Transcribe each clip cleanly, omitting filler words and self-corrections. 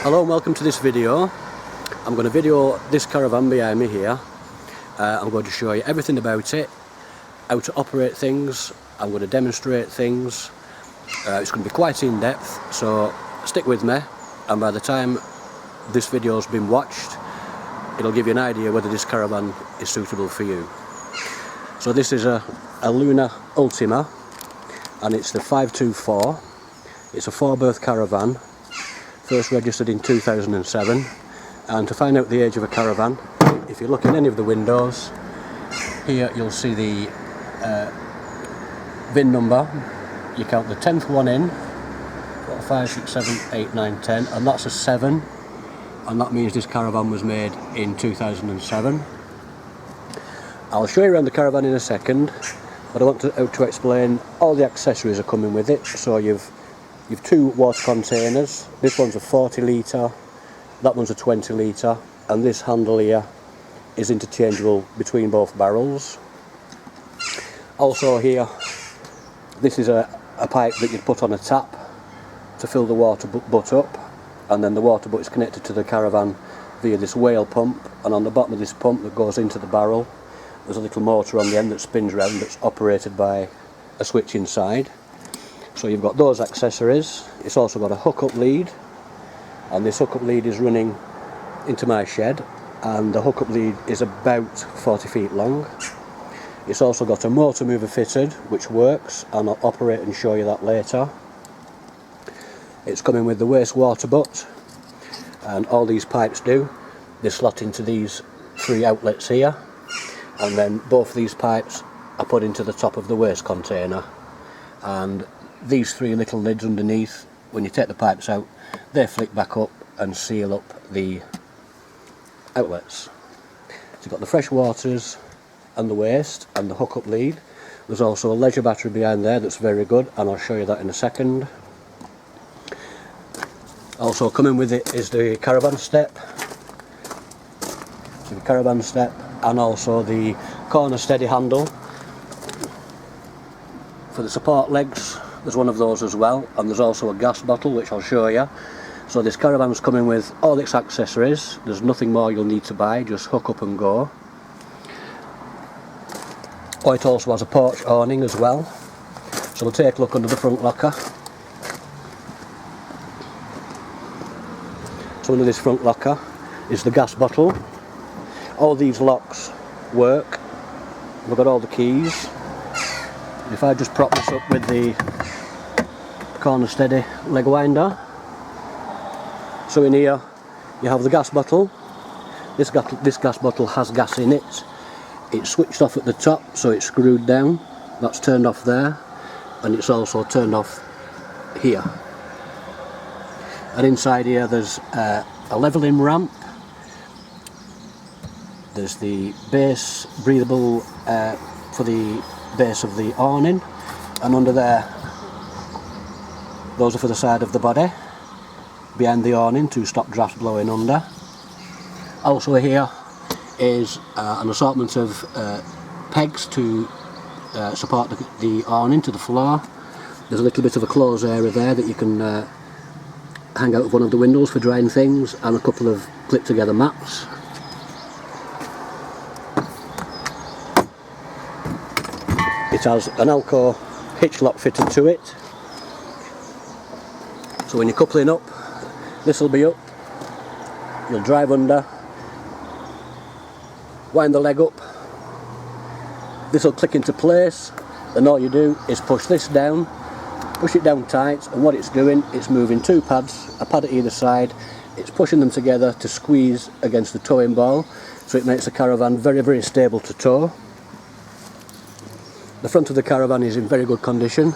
Hello and welcome to this video. I'm going to video this caravan behind me here. I'm going to show you everything about it, how to operate things. I'm going to demonstrate things. It's going to be quite in depth, so stick with me, and by the time this video has been watched it'll give you an idea whether this caravan is suitable for you. So this is a Ultima, and it's the 524. It's a 4-berth caravan, first registered in 2007. And to find out the age of a caravan, if you look in any of the windows here, you'll see the VIN number. You count the 10th one in, 4, 5, 6, 7, 8, 9, 10, and that's a 7, and that means this caravan was made in 2007. I'll show you around the caravan in a second, but I want to explain all the accessories are coming with it. So you've 2 water containers. This one's a 40 litre, that one's a 20 litre, and this handle here is interchangeable between both barrels. Also here, this is a pipe that you'd put on a tap to fill the water butt up, and then the water butt is connected to the caravan via this whale pump, and on the bottom of this pump that goes into the barrel there's a little motor on the end that spins round, that's operated by a switch inside. So you've got those accessories. It's also got a hookup lead, and this hookup lead is running into my shed, and the hookup lead is about 40 feet long. It's also got a motor mover fitted which works, and I'll operate and show you that later. It's coming with the wastewater butt, and all these pipes do, they slot into these 3 outlets here, and then both these pipes are put into the top of the waste container, and these 3 little lids underneath, when you take the pipes out, they flick back up and seal up the outlets. So you've got the fresh waters and the waste and the hookup lead. There's also a leisure battery behind there that's very good, and I'll show you that in a second. Also coming with it is the caravan step. So the caravan step, and also the corner steady handle for the support legs. There's one of those as well, and there's also a gas bottle which I'll show you. So this caravan's coming with all its accessories. There's nothing more you'll need to buy, just hook up and go. Oh, it also has a porch awning as well. So we'll take a look under the front locker. So under this front locker is the gas bottle. All these locks work. We've got all the keys. If I just prop this up with the corner steady leg winder. So in here you have the gas bottle. This gas bottle has gas in it. It's switched off at the top, so it's screwed down. That's turned off there, and it's also turned off here. And inside here there's a levelling ramp. There's the base breathable for the base of the awning, and under there those are for the side of the body behind the awning to stop drafts blowing under. Also here is an assortment of pegs to support the awning to the floor. There's a little bit of a closed area there that you can hang out of one of the windows for drying things, and a couple of clip together mats. It has an Alco hitch lock fitted to it, so when you're coupling up, this will be up, you'll drive under, wind the leg up, this will click into place, and all you do is push this down, push it down tight, and what it's doing, it's moving 2 pads, a pad at either side. It's pushing them together to squeeze against the towing ball, so it makes the caravan very, very stable to tow. The front of the caravan is in very good condition.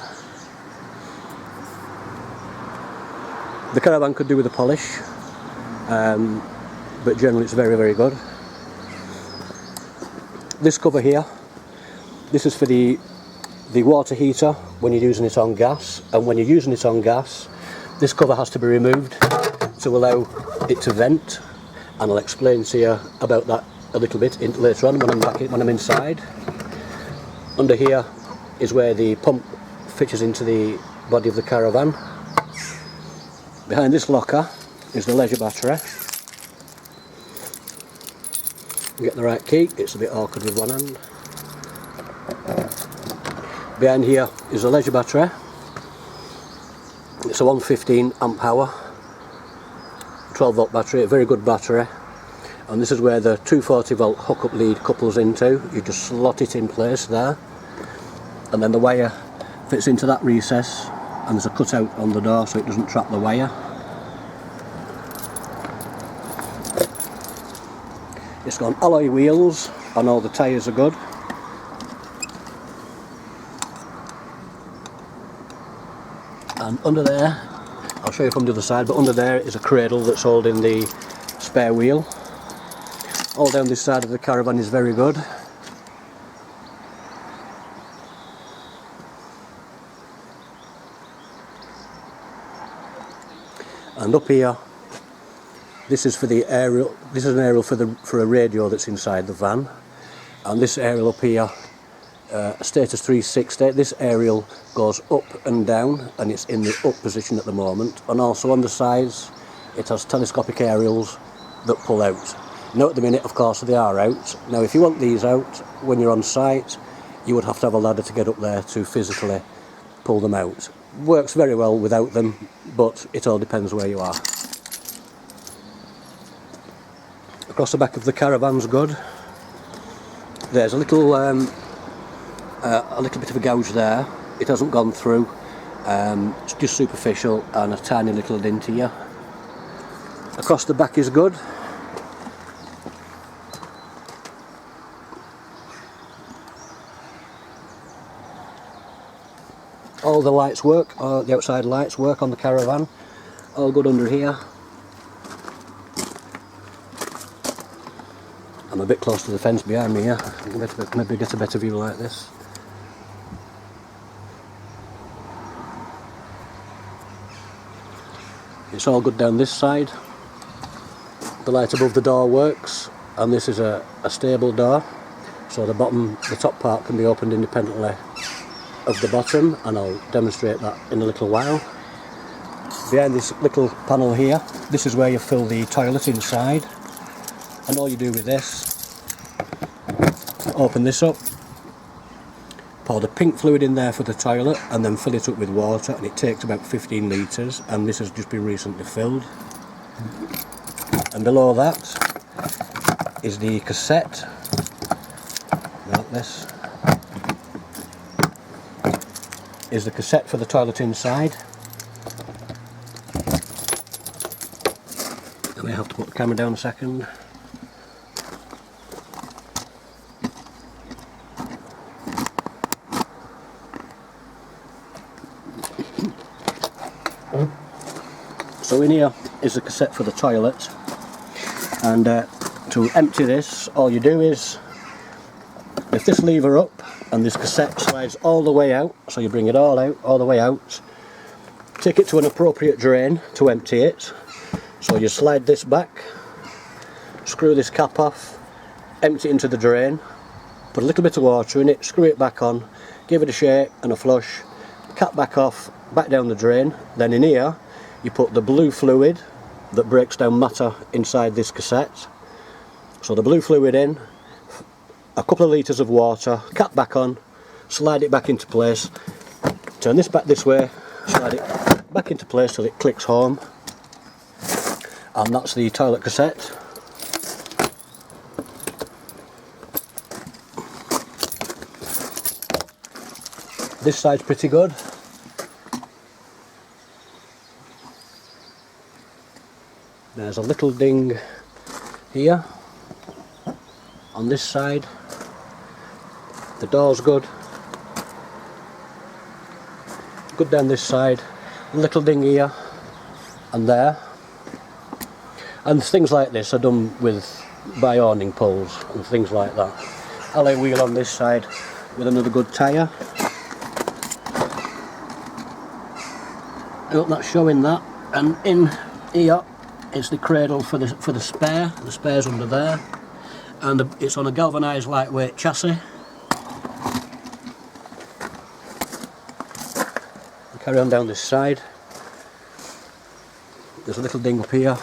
The caravan could do with a polish, but generally it's very, very good. This cover here, this is for the water heater when you're using it on gas, and when you're using it on gas this cover has to be removed to allow it to vent, and I'll explain to you about that a little bit later on when I'm inside. Under here is where the pump fixes into the body of the caravan. Behind this locker is the leisure battery. Get the right key, it's a bit awkward with one hand. Behind here is the leisure battery. It's a 115 amp hour, 12 volt battery, a very good battery. And this is where the 240 volt hookup lead couples into. You just slot it in place there. And then the wire fits into that recess, and there's a cutout on the door so it doesn't trap the wire. It's got alloy wheels and all the tyres are good. And under there, I'll show you from the other side, but under there is a cradle that's holding the spare wheel. All down this side of the Caravan is very good. And up here, this is for the aerial. This is an aerial for a radio that's inside the van. And this aerial up here, status 360. This aerial goes up and down, and it's in the up position at the moment. And also on the sides, it has telescopic aerials that pull out. Now at the minute, of course, they are out. Now if you want these out when you're on site, you would have to have a ladder to get up there to physically pull them out. Works very well without them, but it all depends where you are. Across the back of the Caravan's good. There's a little bit of a gouge there. It hasn't gone through. It's just superficial and a tiny little dint here. Across the back is good. All the lights work, the outside lights work on the Caravan. All good under here. I'm a bit close to the fence behind me here. Maybe get a better view like this. It's all good down this side. The light above the door works, and this is a stable door, so the top part can be opened independently of the bottom, and I'll demonstrate that in a little while. Behind this little panel here, this is where you fill the toilet inside, and all you do with this, open this up, pour the pink fluid in there for the toilet, and then fill it up with water, and it takes about 15 litres, and this has just been recently filled. And below that is the cassette, like this. Is the cassette for the toilet inside. I may have to put the camera down a second. So in here is the cassette for the toilet, and to empty this, all you do is lift this lever up, and this cassette slides all the way out, so you bring it all the way out, take it to an appropriate drain to empty it. So you slide this back, screw this cap off, empty it into the drain, put a little bit of water in it, screw it back on, give it a shake and a flush, cap back off, back down the drain. Then in here you put the blue fluid that breaks down matter inside this cassette. So the blue fluid in, a couple of litres of water, cap back on, slide it back into place, turn this back this way, slide it back into place till it clicks home, and that's the toilet cassette. This side's pretty good. There's a little ding here on this side. The door's good. Good down this side. Little ding here and there. And things like this are done by awning poles and things like that. Alloy wheel on this side with another good tyre. I hope that's showing that. And in here is the cradle for the spare. The spare's under there, and it's on a galvanised lightweight chassis. Carry on down this side. There's a little ding up here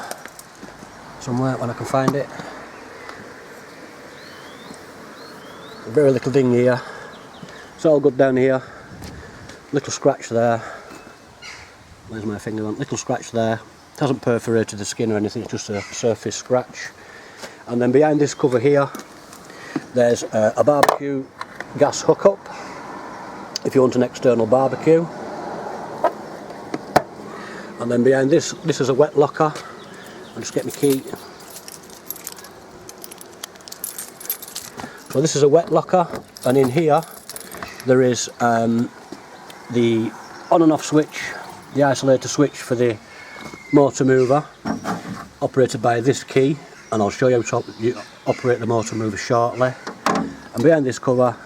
somewhere when I can find it. A very little ding here. It's all good down here. Little scratch there. Where's my finger on? Little scratch there. It hasn't perforated the skin or anything, it's just a surface scratch. And then behind this cover here, there's a barbecue gas hookup, if you want an external barbecue. And then behind this is a wet locker. I'll just get my key. So this is a wet locker, and in here there is the on and off switch, the isolator switch for the motor mover, operated by this key, and I'll show you how to operate the motor mover shortly. And behind this cover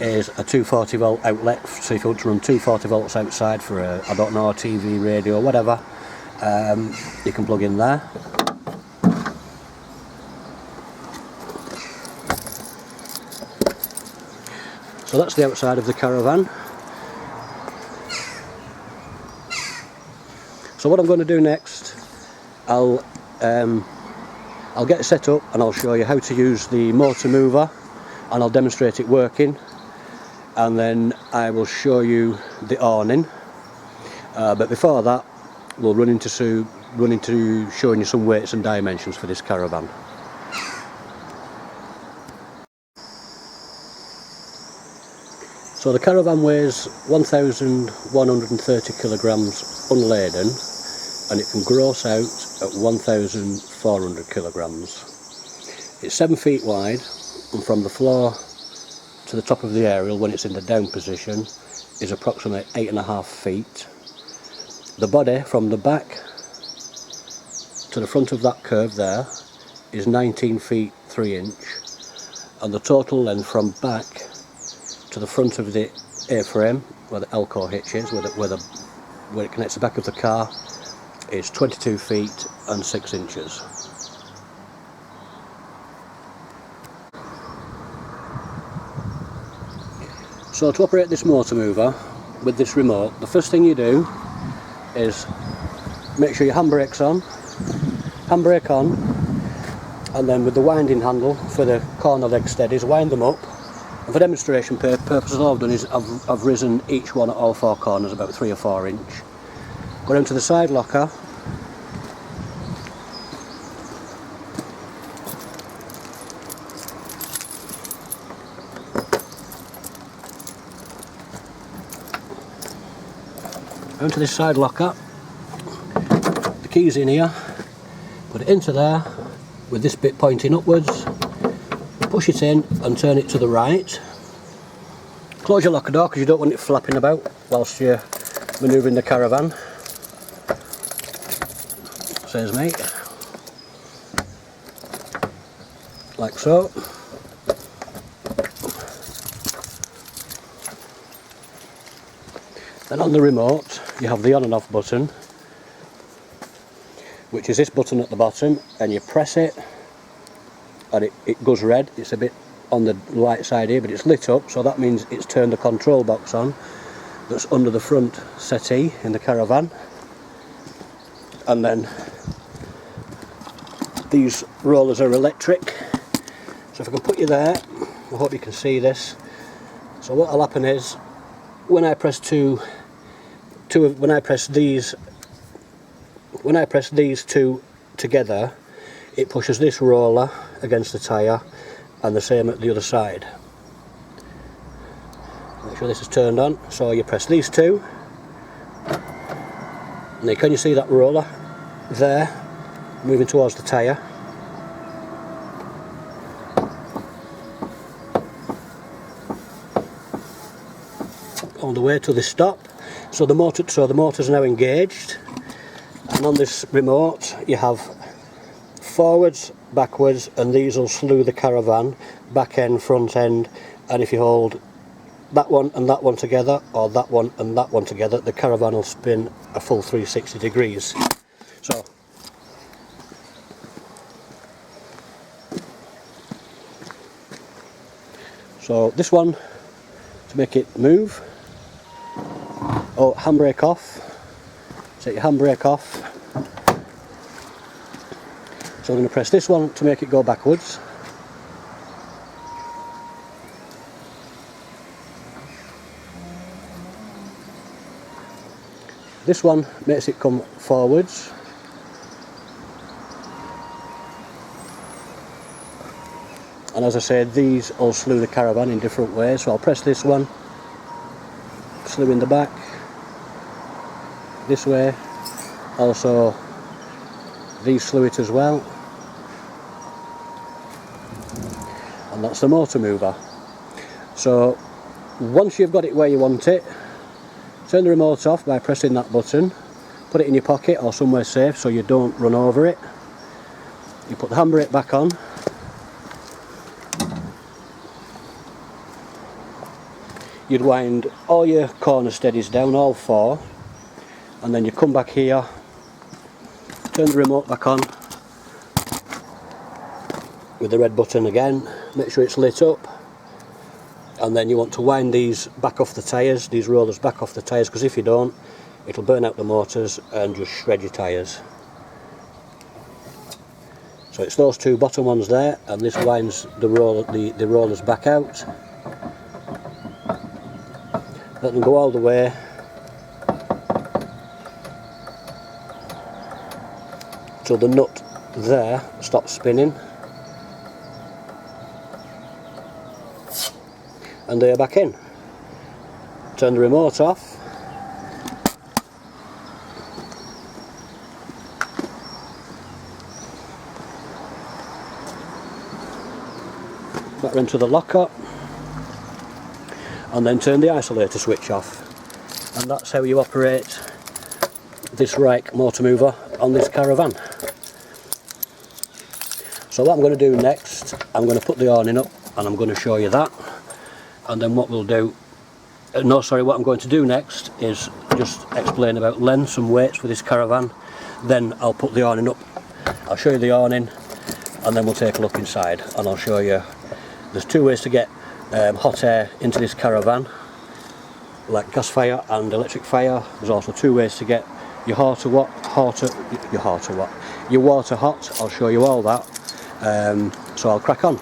is a 240 volt outlet, so if you want to run 240 volts outside for a, I don't know, a TV, radio, whatever, you can plug in there. So that's the outside of the Caravan. So what I'm going to do next, I'll get it set up and I'll show you how to use the motor mover, and I'll demonstrate it working, and then I will show you the awning. But before that, we'll run into showing you some weights and dimensions for this Caravan. So the Caravan weighs 1,130 kilograms unladen, and it can gross out at 1,400 kilograms. It's 7 feet wide, and from the floor to the top of the aerial, when it's in the down position, is approximately 8.5 feet. The body from the back to the front of that curve there is 19 feet 3 inch, and the total length from back to the front of the A-frame, where the Elco hitch is, where it connects the back of the car, is 22 feet and 6 inches. So to operate this motor mover with this remote, the first thing you do is make sure your handbrake's on, handbrake on, and then with the winding handle for the corner leg steadies, wind them up. And for demonstration purposes, all I've done is I've risen each one at all 4 corners about 3 or 4 inch. Go down to the side locker, onto this side locker, the key's in here, put it into there with this bit pointing upwards, push it in and turn it to the right. Close your locker door because you don't want it flapping about whilst you're manoeuvring the Caravan. Says mate. Like so. Then on the remote you have the on and off button, which is this button at the bottom, and you press it and it goes red. It's a bit on the light side here, but it's lit up, so that means it's turned the control box on that's under the front settee in the Caravan. And then these rollers are electric, so if I can put you there, I hope you can see this. So what will happen is, when I press when I press these two together, it pushes this roller against the tyre, and the same at the other side. Make sure this is turned on. So you press these two, and then can you see that roller there moving towards the tyre? All the way to the stop. So the motor's now engaged, and on this remote you have forwards, backwards, and these will slew the Caravan, back end, front end, and if you hold that one and that one together, or that one and that one together, the Caravan will spin a full 360 degrees. So this one, to make it move, handbrake off, set your handbrake off, So I'm going to press this one to make it go backwards. This one makes it come forwards. And as I said, these all slew the caravan in different ways. So I'll press this one, slew in the back, this way. Also, these slew it as well. And that's the motor mover. So once you've got it where you want it, turn the remote off by pressing that button, put it in your pocket or somewhere safe so you don't run over it. You put the handbrake back on, you'd wind all your corner steadies down, all four, and then you come back here, turn the remote back on with the red button again, make sure it's lit up. And then you want to wind these back off the tyres, these rollers back off the tyres, because if you don't, it'll burn out the motors and just shred your tyres. So it's those two bottom ones there, and this winds the rollers back out. Let them go all the way. Till the nut there stops spinning. And they're back in. Turn the remote off. Back into the locker. And then turn the isolator switch off. And that's how you operate this Reich motor mover on this Caravan. So what I'm going to do next, I'm going to put the awning up and I'm going to show you that. And then what we'll do, what I'm going to do next is just explain about lengths and weights for this Caravan. Then I'll put the awning up, I'll show you the awning, and then we'll take a look inside and I'll show you. There's two ways to get hot air into this Caravan, like gas fire and electric fire. There's also two ways to get your water hot. I'll show you all that. So I'll crack on.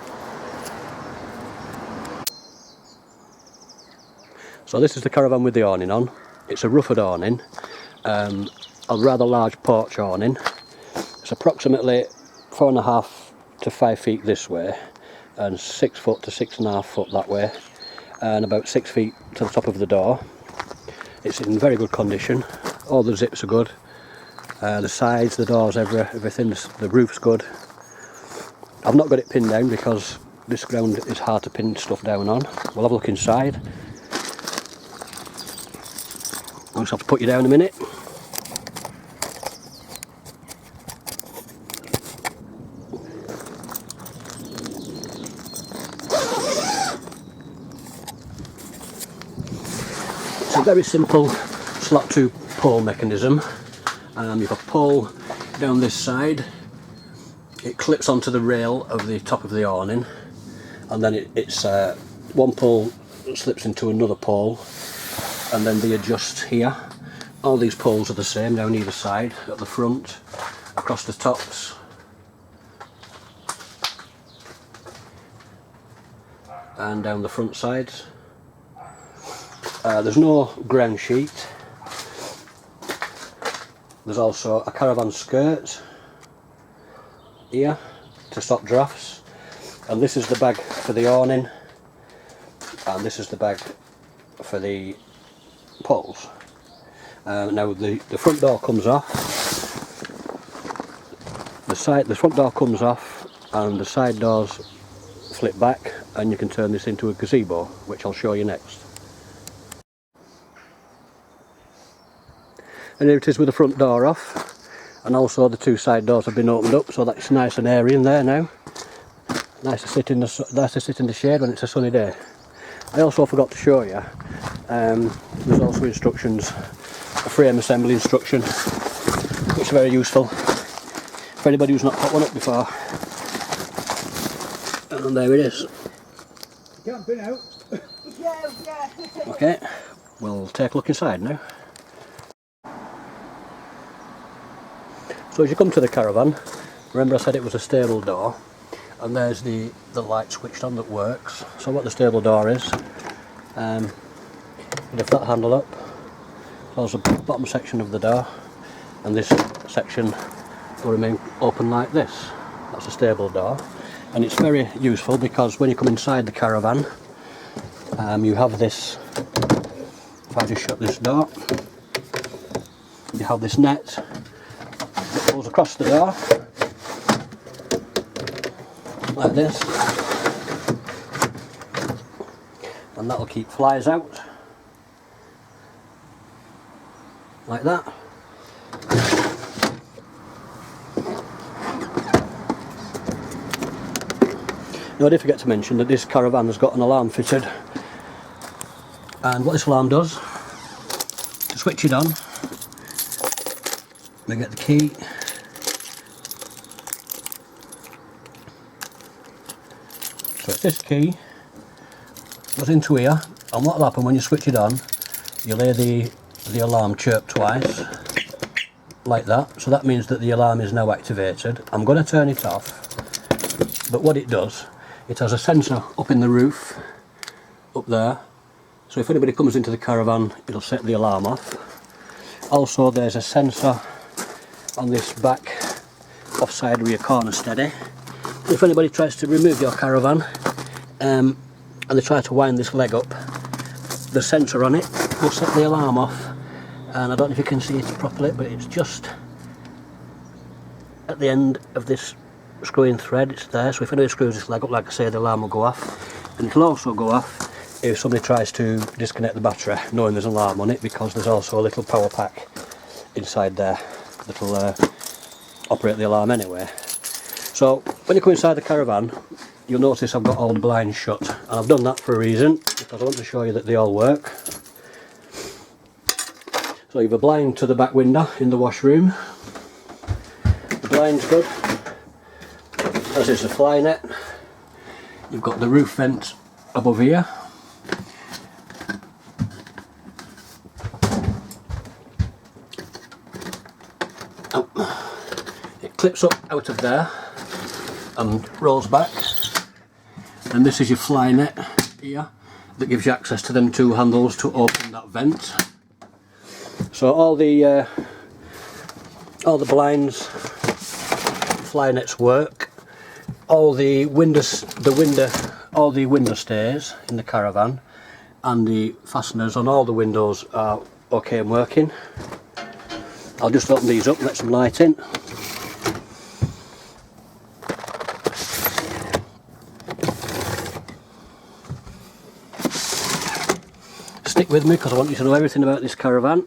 So this is the Caravan with the awning on. It's a roughed awning, a rather large porch awning. It's approximately 4.5 to 5 feet this way, and 6 foot to 6.5 foot that way, and about 6 feet to the top of the door. It's in very good condition. All the zips are good. The sides, the doors, everything. The roof's good. I've not got it pinned down because this ground is hard to pin stuff down on. We'll have a look inside. I'll just have to put you down a minute. It's a very simple slot to pole mechanism. You've got a pole down this side. It clips onto the rail of the top of the awning, and then it's one pole slips into another pole, and then they adjust here. All these poles are the same down either side, at the front, across the tops. And down the front sides. There's no ground sheet. There's also a Caravan Skirt here to stop drafts, and this is the bag for the awning, and this is the bag for the poles. Now the front door comes off, the front door comes off, and the side doors flip back, and you can turn this into a gazebo, which I'll show you next. And here it is with the front door off, and also the two side doors have been opened up, so that's nice and airy in there now. Nice to sit in the shade when it's a sunny day. I also forgot to show you, there's also instructions, a frame assembly instruction, which is very useful for anybody who's not put one up before. And there it is. Can't pin out. Yeah. Okay, we'll take a look inside now. So as you come to the Caravan, Remember I said it was a stable door, and there's the light switched on that works. So what the stable door is, you lift that handle up, close the bottom section of the door, and this section will remain open like this. That's a stable door, and it's very useful because when you come inside the caravan, you have this. If I just shut this door, you have this net that goes across the door like this, and that will keep flies out like that. Now I did forget to mention that this caravan has got an alarm fitted, and what this alarm does, to switch it on, we get the key, so it's this key, goes into here, and what will happen when you switch it on, you'll hear the alarm chirp twice, like that, so that means that the alarm is now activated. I'm going to turn it off, but what it does, it has a sensor up in the roof, up there, so if anybody comes into the caravan it'll set the alarm off. Also there's a sensor on this back offside rear corner steady. If anybody tries to remove your caravan and they try to wind this leg up, the sensor on it will set the alarm off, and I don't know if you can see it properly, but it's just at the end of this screwing thread. It's there, so if anybody screws this leg up, like I say, the alarm will go off, and it'll also go off if somebody tries to disconnect the battery knowing there's an alarm on it, because there's also a little power pack inside there that'll operate the alarm anyway. So when you come inside the caravan, you'll notice I've got all the blinds shut, and I've done that for a reason, because I want to show you that they all work. So you've a blind to the back window in the washroom, the blind's good, as is the fly net. You've got the roof vent above here, it clips up out of there and rolls back, and this is your fly net here that gives you access to them two handles to open that vent. So all the blinds, fly nets work. All the window stays in the caravan and the fasteners on all the windows are okay and working. I'll just open these up and let some light in. Stick with me because I want you to know everything about this caravan.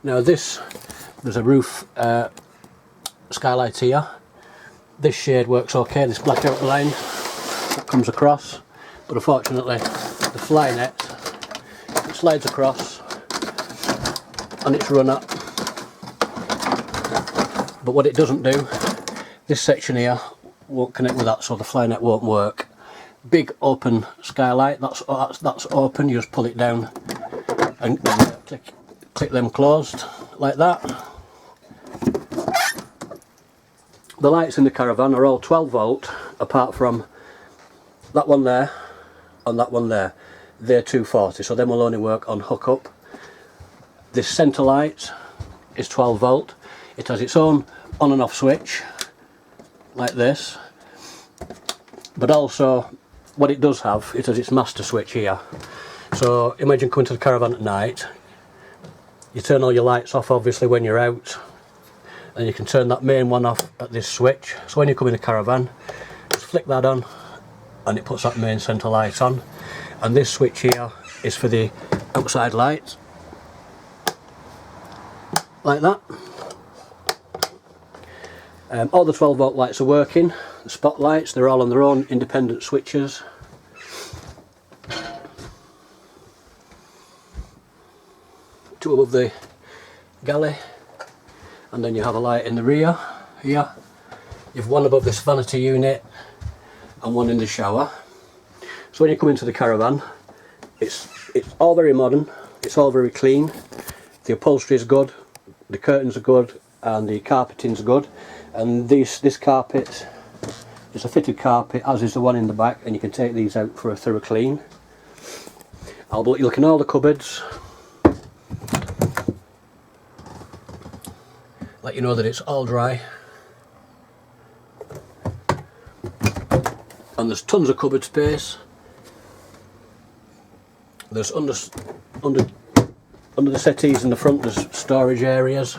Now there's a roof skylight here. This shade works okay, this black outline that comes across, but unfortunately the fly net, it slides across and it's run up. But what it doesn't do, this section here won't connect with that, so the fly net won't work. Big open skylight, that's open, you just pull it down and click them closed like that. The lights in the caravan are all 12 volt apart from that one there and that one there. They're 240, so them will only work on hook up. This centre light is 12 volt. It has its own on and off switch like this, but also what it does have, it has its master switch here. So imagine coming to the caravan at night, you turn all your lights off obviously when you're out, and you can turn that main one off at this switch. So when you come in the caravan, just flick that on and it puts that main centre light on, and this switch here is for the outside light like that. All the 12 volt lights are working. The spotlights, they're all on their own independent switches. Two above the galley, and then you have a light in the rear here. You've one above this vanity unit and one in the shower. So when you come into the caravan, it's all very modern, it's all very clean, the upholstery is good, the curtains are good, and the carpeting's good. And this carpet is a fitted carpet, as is the one in the back, and you can take these out for a thorough clean. I'll look in all the cupboards, let you know that it's all dry. And there's tons of cupboard space. There's under the settees in the front, there's storage areas,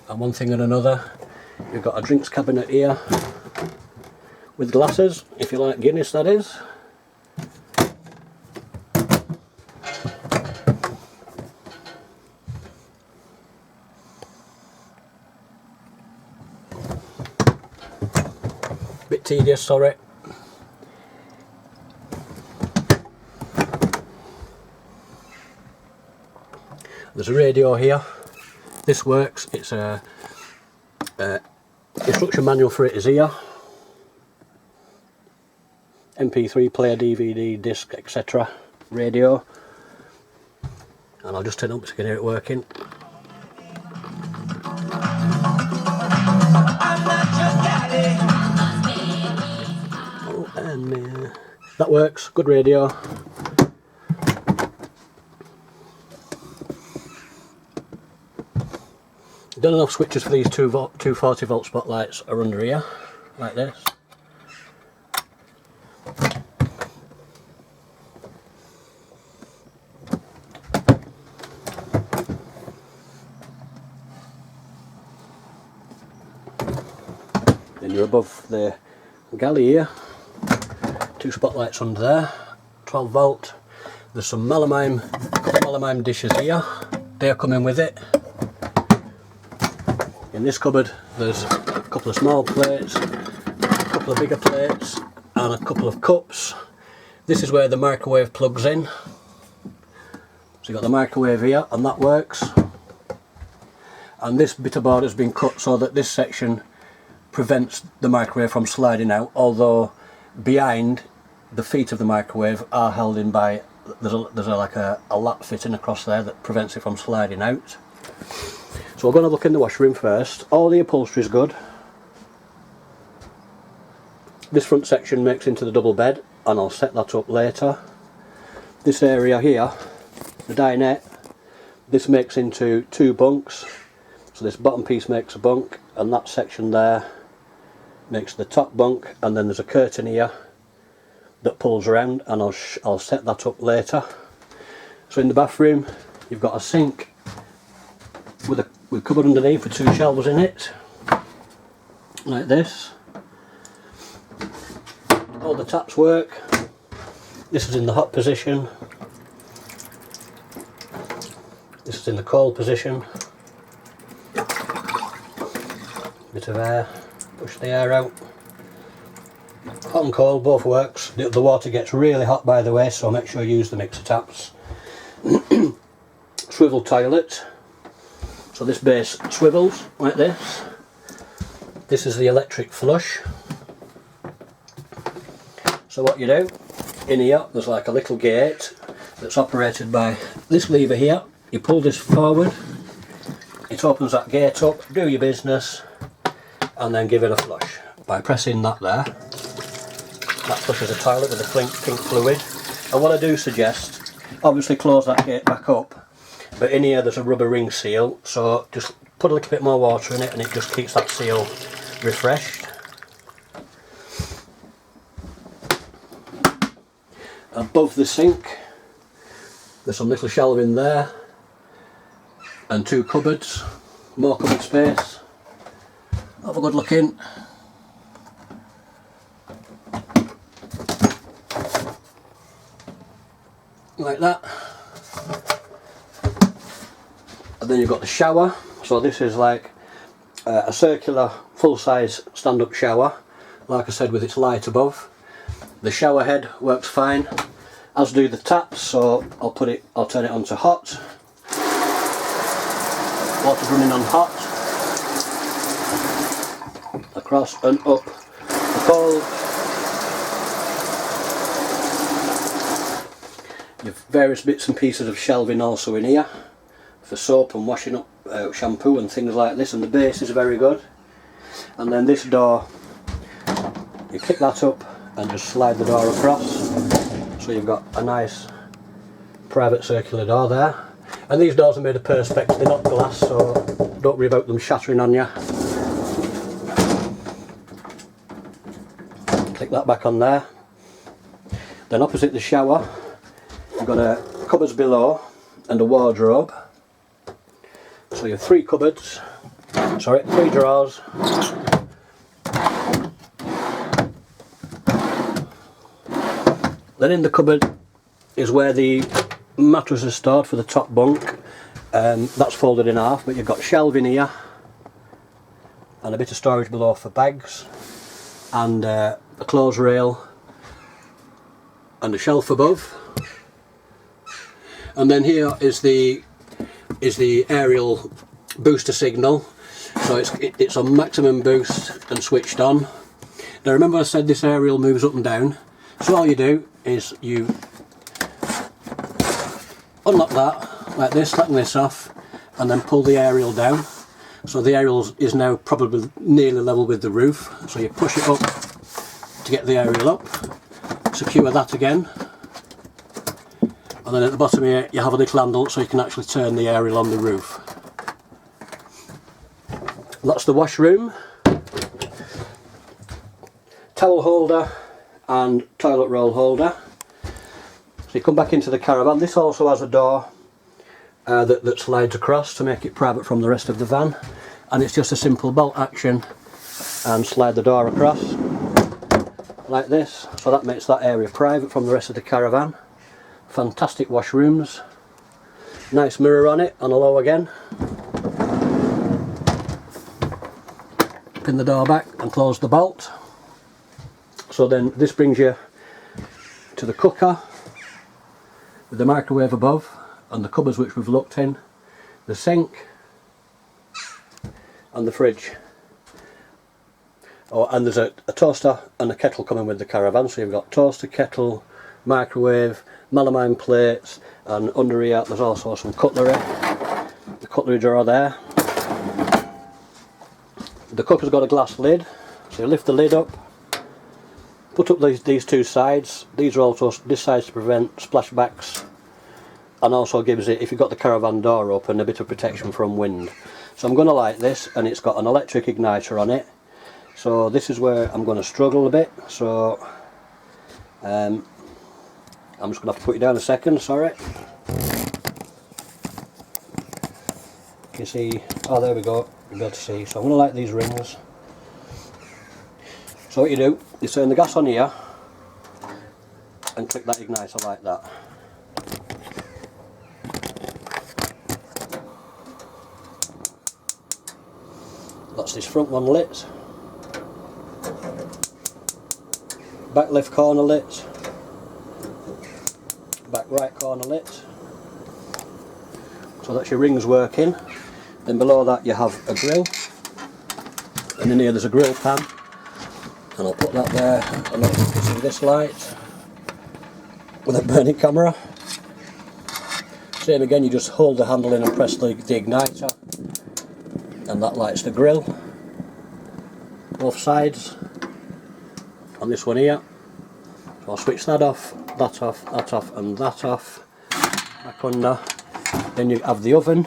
and one thing and another. You've got a drinks cabinet here with glasses, if you like Guinness, that is. Bit tedious, sorry. There's a radio here. This works. It's a instruction manual for it is here. MP3 player, DVD, disc, etc. Radio. And I'll just turn it up so you can hear it working. Oh, and that works. Good radio. Done enough switches for these 240 volt spotlights are under here, like this. Then you're above the galley here, 2 spotlights under there, 12 volt. There's some melamine dishes here, they're coming with it. In this cupboard there's a couple of small plates, a couple of bigger plates, and a couple of cups. This is where the microwave plugs in. So you've got the microwave here, and that works. And this bit of board has been cut so that this section prevents the microwave from sliding out, although behind the feet of the microwave are held in by, there's like a lap fitting across there that prevents it from sliding out. So we're going to look in the washroom first. All the upholstery is good. This front section makes into the double bed, and I'll set that up later. This area here, the dinette, this makes into 2 bunks. So this bottom piece makes a bunk, and that section there makes the top bunk, and then there's a curtain here that pulls around, and I'll set that up later. So in the bathroom you've got a sink with a cupboard underneath with 2 shelves in it, like this. All the taps work. This is in the hot position, this is in the cold position. Bit of air, push the air out. Hot and cold, both works. The water gets really hot, by the way, so make sure you use the mixer taps. Swivel toilet. So this base swivels like this. This is the electric flush. So what you do, in here there's like a little gate that's operated by this lever here. You pull this forward, it opens that gate up, do your business, and then give it a flush. By pressing that there, that flushes the toilet with the pink fluid. And what I do suggest, obviously close that gate back up, but in here there's a rubber ring seal, so just put a little bit more water in it and it just keeps that seal refreshed. Above the sink there's some little shelving there and 2 cupboards, more cupboard space. Have a good look in. Like that. And then you've got the shower. So this is like a circular full-size stand-up shower, like I said, with its light above. The shower head works fine, as do the taps, so I'll turn it on to hot. Water running on hot. Across and up the cold. You've various bits and pieces of shelving also in here for soap and washing up shampoo and things like this, and the base is very good. And then this door, you pick that up and just slide the door across, so you've got a nice private circular door there. And these doors are made of perspex, they're not glass, so don't worry about them shattering on you. Click that back on there. Then opposite the shower, you've got a cupboards below and a wardrobe. So you have 3 cupboards, sorry, 3 drawers. Then in the cupboard is where the mattress is stored for the top bunk. That's folded in half, but you've got shelving here and a bit of storage below for bags, and a clothes rail and a shelf above. And then here is the aerial booster signal, so it's on maximum boost and switched on. Now remember I said this aerial moves up and down, so all you do is you unlock that like this, slacken this off, and then pull the aerial down. So the aerial is now probably nearly level with the roof, so you push it up to get the aerial up, secure that again, and then at the bottom here you have a little handle so you can actually turn the aerial on the roof. That's the washroom, towel holder and toilet roll holder. So you come back into the caravan. This also has a door that slides across to make it private from the rest of the van, and it's just a simple bolt action and slide the door across like this, so that makes that area private from the rest of the caravan. Fantastic washrooms, nice mirror on it, on a low again. Pin the door back and close the bolt. So then this brings you to the cooker with the microwave above and the cupboards which we've looked in, the sink and the fridge. Oh, and there's a toaster and a kettle coming with the caravan, so you've got toaster, kettle, microwave, melamine plates, and under here there's also some cutlery. The cutlery drawer there. The cooker's got a glass lid, so you lift the lid up, put up these 2 sides. These are also, this side's to prevent splashbacks, and also gives it, if you've got the caravan door open, a bit of protection from wind. So I'm going to light this, and it's got an electric igniter on it, so this is where I'm going to struggle a bit, so I'm just going to have to put you down a second, sorry. You see, oh there we go, you'll be able to see. So I'm going to light these rings. So what you do, you turn the gas on here and click that igniter like that. That's this front one lit, back left corner lit, back right corner lit. So that's your rings working. Then below that you have a grill, and in here there's a grill pan, and I'll put that there, and I'll see this light with a burning camera. Same again, you just hold the handle in and press the igniter, and that lights the grill, both sides, on this one here. So I'll switch that off, that off, that off, and that off, back under. Then you have the oven,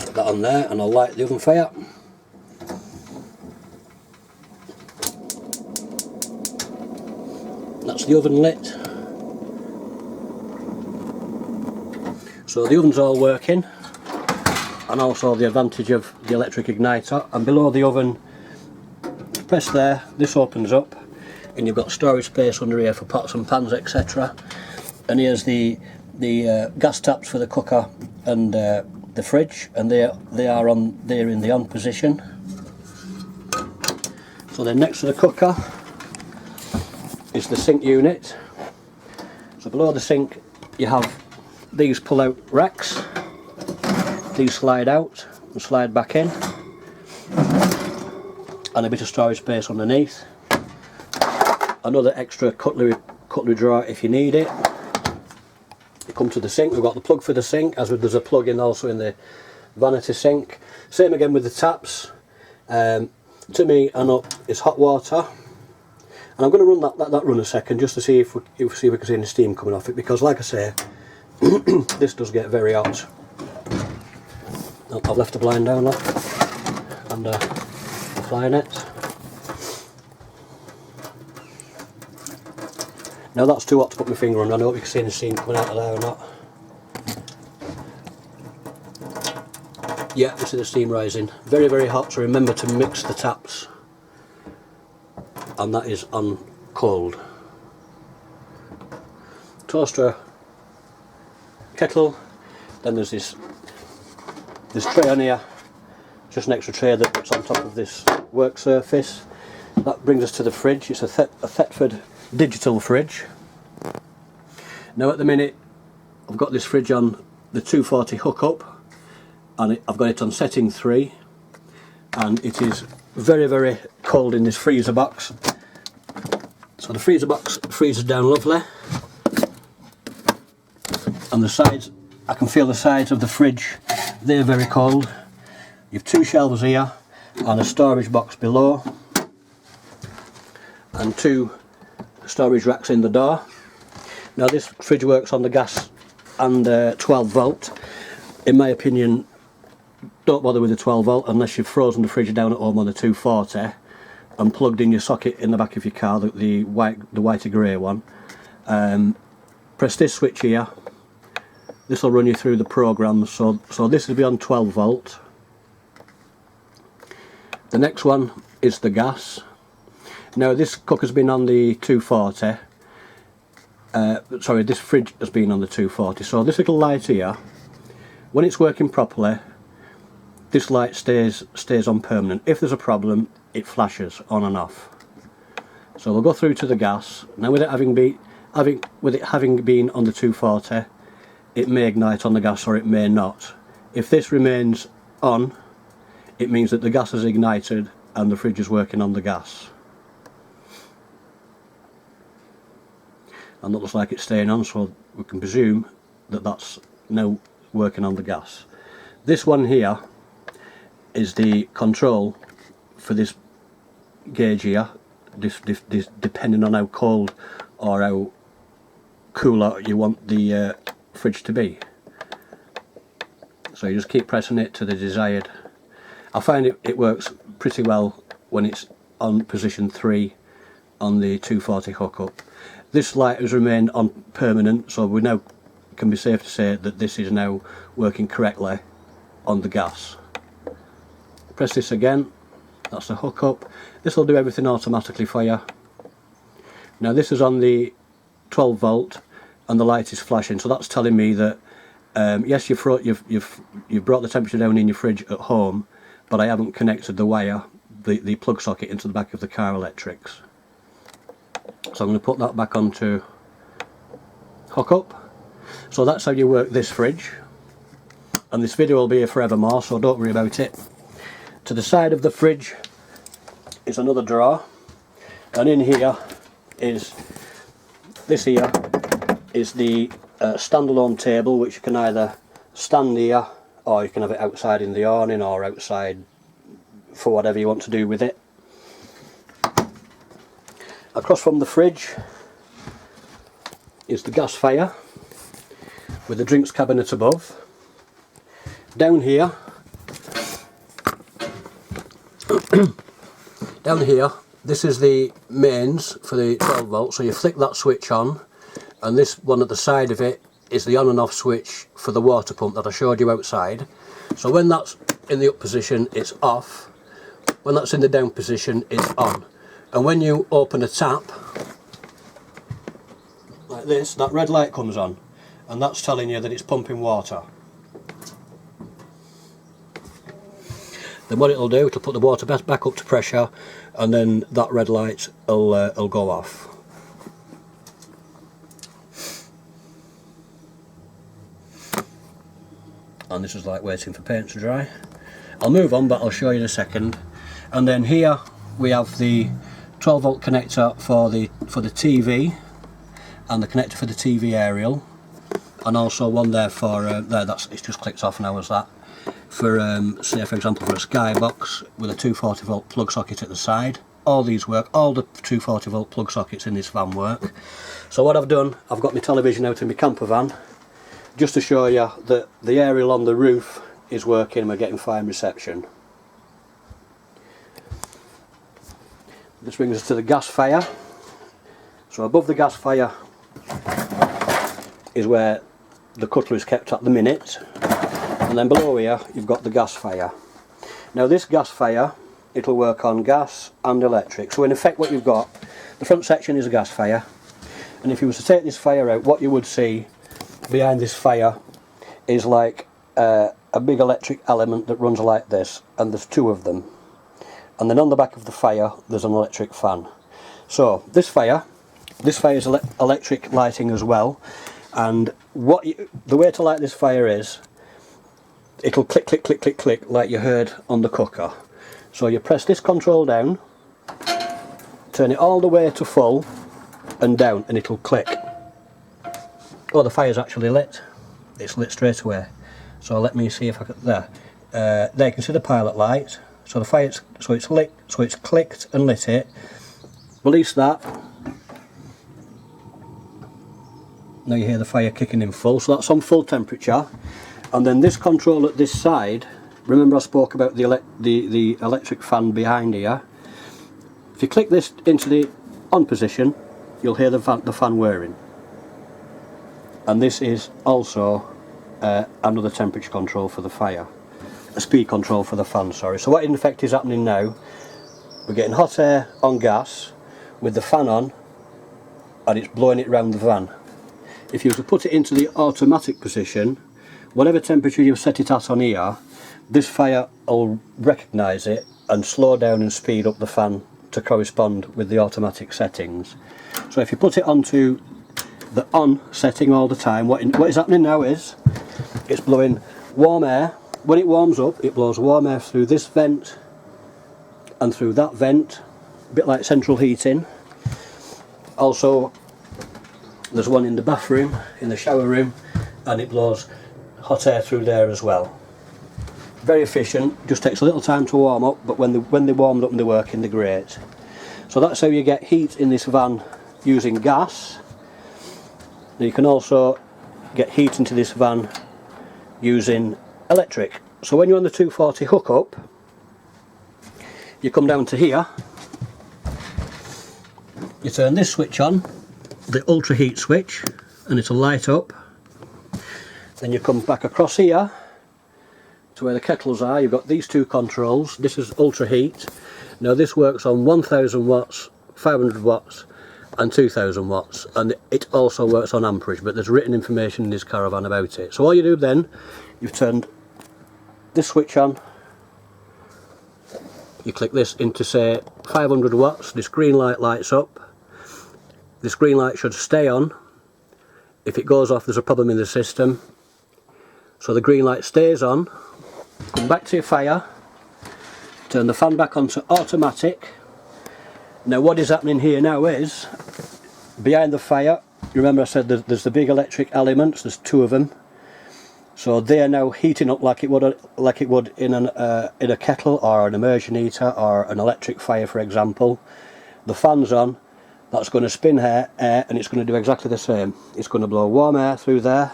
put that on there, and I'll light the oven fire. That's the oven lit. So the oven's all working, and also the advantage of the electric igniter. And below the oven, press there, this opens up, and you've got storage space under here for pots and pans, etc. And here's the gas taps for the cooker and the fridge, and they are on there in the on position. So then next to the cooker is the sink unit. So below the sink you have these pull out racks. These slide out and slide back in, and a bit of storage space underneath. Another extra cutlery cutlery drawer if you need it. You come to the sink, we've got the plug for the sink, as there's a plug in also in the vanity sink. Same again with the taps. To me and up is hot water, and I'm going to run that run a second just to see if we can see any steam coming off it, because like I say, this does get very hot. I've left the blind down look, and the fly net. Now that's too hot to put my finger on. I don't know if you can see any steam coming out of there or not. Yeah, you see the steam rising. Very, very hot, so remember to mix the taps. And that is on cold. Toaster, kettle, then there's this tray on here, just an extra tray that's on top of this work surface. That brings us to the fridge. It's a Thetford digital fridge. Now at the minute I've got this fridge on the 240 hookup, and I've got it on setting 3, and it is very, very cold in this freezer box. So the freezer box freezes down lovely, and the sides, I can feel the sides of the fridge, they're very cold. You've 2 shelves here and a storage box below, and 2 storage racks in the door. Now this fridge works on the gas and 12 volt. In my opinion, don't bother with the 12 volt unless you've frozen the fridge down at home on the 240 and plugged in your socket in the back of your car, the white grey one. Press this switch here. This will run you through the program. So this will be on 12 volt. The next one is the gas. Now this cooker's been on the 240. Sorry, this fridge has been on the 240. So this little light here, when it's working properly, this light stays on permanent. If there's a problem, it flashes on and off. So we'll go through to the gas. Now with it having been on the 240, it may ignite on the gas or it may not. If this remains on, it means that the gas has ignited and the fridge is working on the gas. And that looks like it's staying on, so we can presume that that's now working on the gas. This one here is the control for this gauge here, this depending on how cold or how cooler you want the fridge to be. So you just keep pressing it to the desired. I find it works pretty well when it's on position 3 on the 240 hookup. This light has remained on permanent, so we now can be safe to say that this is now working correctly on the gas. Press this again, that's the hookup. This will do everything automatically for you. Now this is on the 12 volt and the light is flashing, so that's telling me that yes, you've brought the temperature down in your fridge at home, but I haven't connected the wire, the plug socket, into the back of the car electrics. So I'm going to put that back onto hookup. So that's how you work this fridge, and this video will be here forevermore, so don't worry about it. To the side of the fridge is another drawer, and in here is this here is the standalone table, which you can either stand here or you can have it outside in the awning or outside for whatever you want to do with it. Across from the fridge is the gas fire with the drinks cabinet above. Down here this is the mains for the 12 volt, so you flick that switch on, and this one at the side of it is the on and off switch for the water pump that I showed you outside. So when that's in the up position, it's off. When that's in the down position, it's on. And when you open a tap like this, that red light comes on, and that's telling you that it's pumping water. Then what it'll do, it'll put the water back up to pressure, and then that red light will go off. And this is like waiting for paint to dry. I'll move on, but I'll show you in a second. And then here we have the 12 volt connector for the TV. and the connector for the TV aerial, and also one there for there. It's just clicked off now as that. For say for example for a skybox with a 240 volt plug socket at the side. All these work, all the 240 volt plug sockets in this van work. So what I've done, I've got my television out in my camper van just to show you that the aerial on the roof is working and we're getting fine reception. This brings us to the gas fire. So above the gas fire is where the cutler is kept at the minute, and then below here you've got the gas fire. Now this gas fire, it'll work on gas and electric. So in effect what you've got, the front section is a gas fire, and if you was to take this fire out, what you would see behind this fire is like a big electric element that runs like this, and there's two of them, and then on the back of the fire there's an electric fan. So this fire is electric lighting as well, and the way to light this fire is it'll click click click click click like you heard on the cooker. So you press this control down, turn it all the way to full and down, and it'll click. Oh, the fire's actually lit. It's lit straight away. So let me see if I can. There you can see the pilot light. So the fire, so it's lit, so it's clicked and lit it. Release that. Now you hear the fire kicking in full. So that's on full temperature. And then this control at this side. Remember I spoke about the electric fan behind here. If you click this into the on position, you'll hear the fan whirring. And this is also another temperature control for the fire. A speed control for the fan, sorry. So what in effect is happening now, we're getting hot air on gas with the fan on, and it's blowing it round the van. If you were to put it into the automatic position, whatever temperature you've set it at on here, this fire will recognise it and slow down and speed up the fan to correspond with the automatic settings. So if you put it onto the on setting all the time, what is happening now is it's blowing warm air. When it warms up, it blows warm air through this vent and through that vent, a bit like central heating. Also there's one in the bathroom, in the shower room, and it blows hot air through there as well. Very efficient, just takes a little time to warm up, but when they're warmed up and they're working, they're great. So that's how you get heat in this van using gas. Now you can also get heat into this van using electric. So when you're on the 240 hookup, you come down to here, you turn this switch on, the ultra heat switch, and it'll light up. Then you come back across here to where the kettles are. You've got these two controls. This is ultra heat. Now this works on 1000 watts, 500 watts and 2000 watts, and it also works on amperage, but there's written information in this caravan about it. So all you do then, you've turned this switch on, you click this into say 500 watts, this green light lights up. This green light should stay on. If it goes off, there's a problem in the system. So the green light stays on. Come back to your fire, turn the fan back onto automatic. Now what is happening here now is, behind the fire, you remember I said there's the big electric elements, there's two of them. So they are now heating up like it would in a kettle or an immersion heater or an electric fire, for example. The fan's on, that's going to spin air, and it's going to do exactly the same. It's going to blow warm air through there,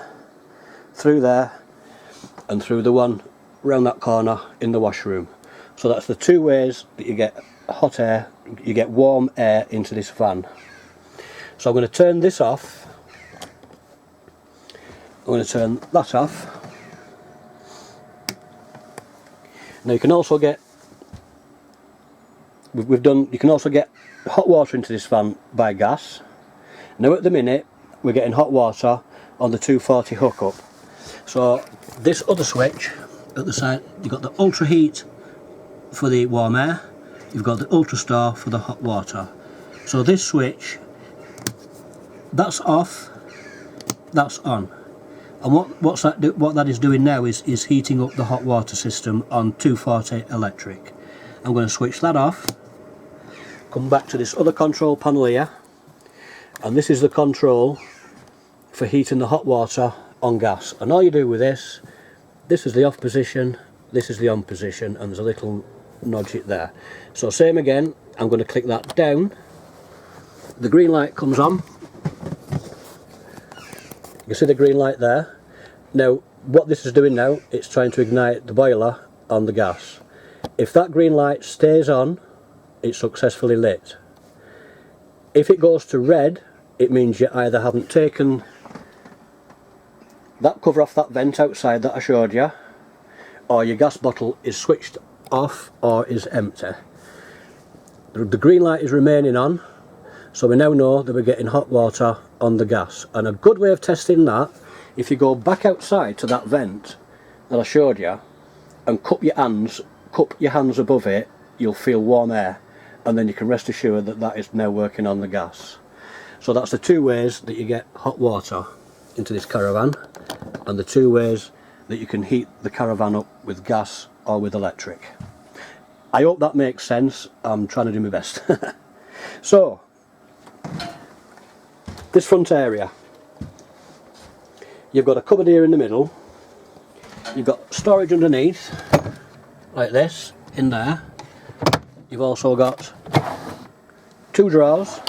and through the one round that corner in the washroom. So that's the two ways that you get hot air, you get warm air into this van. So I'm going to turn this off. I'm going to turn that off. Now you can also get, you can also get hot water into this van by gas. Now at the minute we're getting hot water on the 240 hookup. So this other switch at the side, you've got the ultra heat for the warm air, you've got the ultra star for the hot water. So this switch, that's off, that's on. And what that is doing now is heating up the hot water system on 240 electric. I'm going to switch that off, come back to this other control panel here, and this is the control for heating the hot water on gas. And all you do with this is the off position, this is the on position, and there's a little nudge it there. So same again, I'm going to click that down, the green light comes on, you can see the green light there. Now what this is doing now, it's trying to ignite the boiler on the gas. If that green light stays on, it's successfully lit. If it goes to red, it means you either haven't taken that cover off that vent outside that I showed you, or your gas bottle is switched off or is empty. The green light is remaining on, so we now know that we're getting hot water on the gas. And a good way of testing that, if you go back outside to that vent that I showed you and cup your hands above it, you'll feel warm air, and then you can rest assured that that is now working on the gas. So that's the two ways that you get hot water into this caravan, and the two ways that you can heat the caravan up with gas or with electric. I hope that makes sense. I'm trying to do my best. So this front area, you've got a cupboard here in the middle, you've got storage underneath like this in there, you've also got two drawers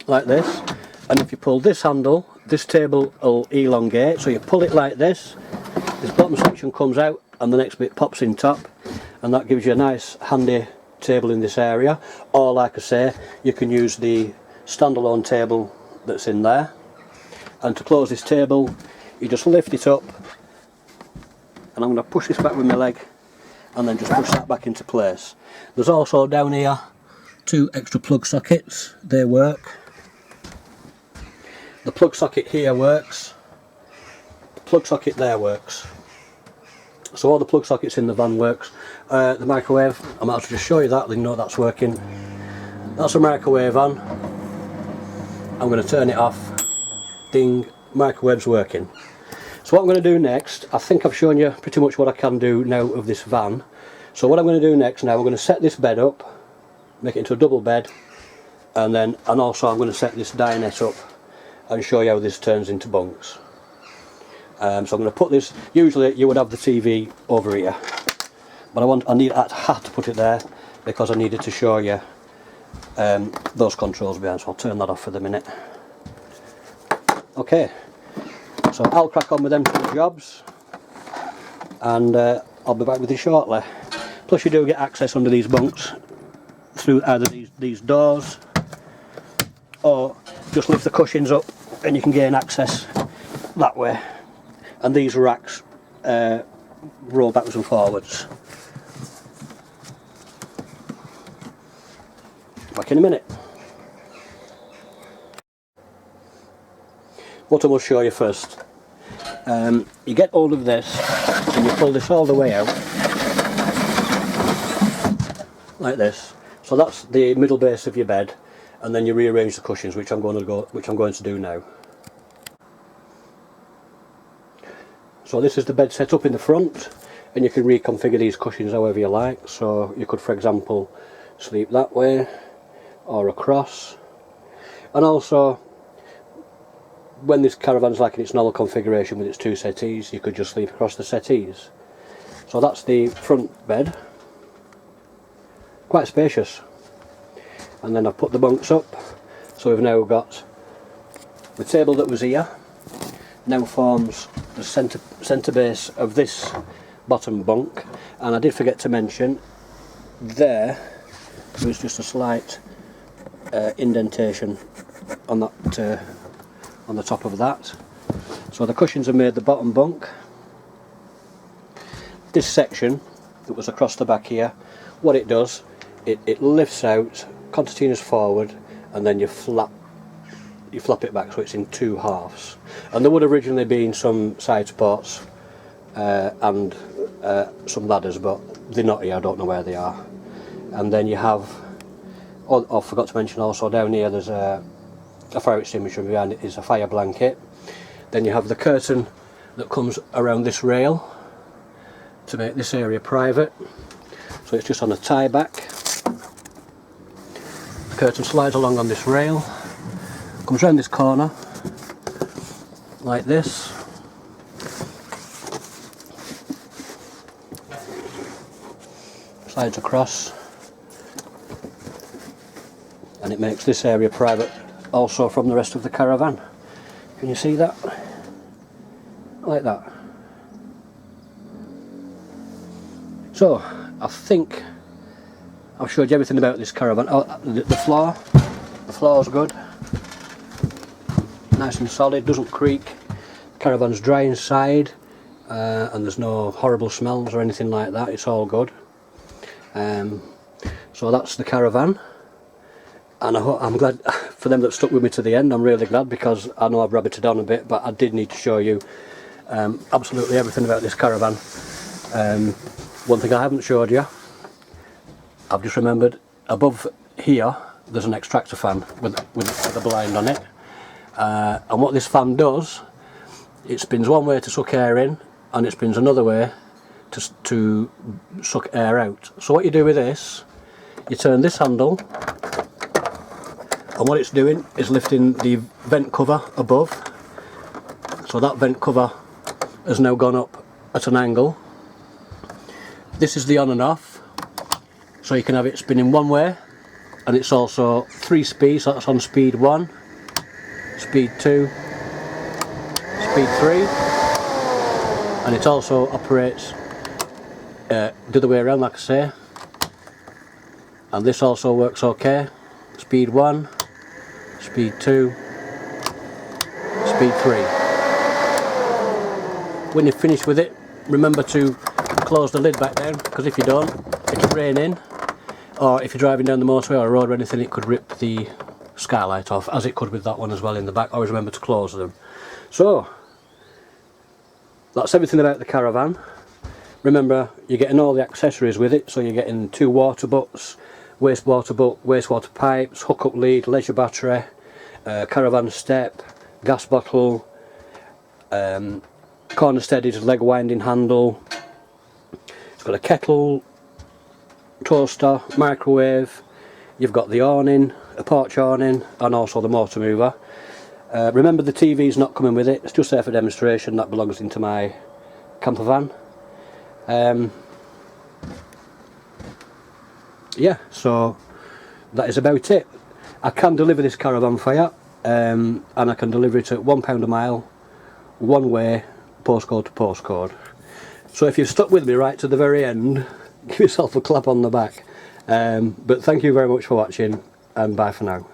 like this, and if you pull this handle, this table will elongate, so you pull it like this bottom section comes out and the next bit pops in top, and that gives you a nice handy table in this area. Or like I say, you can use the standalone table that's in there, and to close this table you just lift it up, and I'm going to push this back with my leg and then just push that back into place. There's also down here two extra plug sockets, they work. The plug socket here works, the plug socket there works, so all the plug sockets in the van works. The microwave, I might have to just show you that, then you know that's working. That's a microwave on, I'm going to turn it off, ding, microwave's working. So what I'm going to do next, I think I've shown you pretty much what I can do now of this van. So what I'm going to do next now, I'm going to set this bed up, make it into a double bed, and also I'm going to set this dinette up and show you how this turns into bunks. So I'm going to put this, usually you would have the TV over here, but I had to put it there because I needed to show you those controls behind, so I'll turn that off for the minute. Okay, so I'll crack on with them two jobs, and I'll be back with you shortly. Plus you do get access under these bunks through either these doors, or just lift the cushions up and you can gain access that way. And these racks roll backwards and forwards. Back in a minute. What I will show you first, you get hold of this and you pull this all the way out like this. So that's the middle base of your bed, and then you rearrange the cushions, which I'm going to do now. So this is the bed set up in the front, and you can reconfigure these cushions however you like. So you could, for example, sleep that way or across, and also when this caravan's like in its normal configuration with its two settees, you could just sleep across the settees. So that's the front bed, quite spacious. And then I've put the bunks up, so we've now got the table that was here now forms the centre base of this bottom bunk. And I did forget to mention, there was just a slight indentation on that on the top of that. So the cushions have made the bottom bunk. This section that was across the back here, what it does, it lifts out, concertinas forward, and then you flap it back, so it's in two halves. And there would originally been some side supports and some ladders, but they're not here, I don't know where they are. And then you have, I forgot to mention also down here there's a fire extinguisher, behind it is a fire blanket. Then you have the curtain that comes around this rail to make this area private, so it's just on a tie back. Curtain slides along on this rail, comes round this corner like this. Slides across, and it makes this area private also from the rest of the caravan. Can you see that? Like that. So I think I've showed you everything about this caravan. Oh, the floor's good, nice and solid, doesn't creak. The caravan's dry inside, and there's no horrible smells or anything like that. It's all good. So that's the caravan, and I'm glad for them that stuck with me to the end. I'm really glad, because I know I've rabbited on a bit, but I did need to show you absolutely everything about this caravan. One thing I haven't showed you, I've just remembered, above here there's an extractor fan with a blind on it, and what this fan does, it spins one way to suck air in, and it spins another way to suck air out. So what you do with this, you turn this handle, and what it's doing is lifting the vent cover above. So that vent cover has now gone up at an angle. This is the on and off, so you can have it spinning one way, and it's also 3 speeds, so that's on speed 1, speed 2, speed 3, and it also operates the other way around, like I say, and this also works okay. Speed 1, speed 2, speed 3. When you're finished with it, remember to close the lid back down, because if you don't, it'll rain in, or if you're driving down the motorway or a road or anything, it could rip the skylight off, as it could with that one as well in the back. Always remember to close them. So that's everything about the caravan. Remember, you're getting all the accessories with it, so you're getting 2 water butts, wastewater butt, wastewater pipes, hook-up lead, leisure battery, caravan step, gas bottle, corner steadied leg winding handle. It's got a kettle, toaster, microwave. You've got the awning, a porch awning, and also the motor mover. Remember, the TV's not coming with it, it's just there for demonstration. That belongs into my camper van. Yeah, so that is about it. I can deliver this caravan for you, and I can deliver it at £1 a mile, one way, postcode to postcode. So if you've stuck with me right to the very end, give yourself a clap on the back. But thank you very much for watching, and bye for now.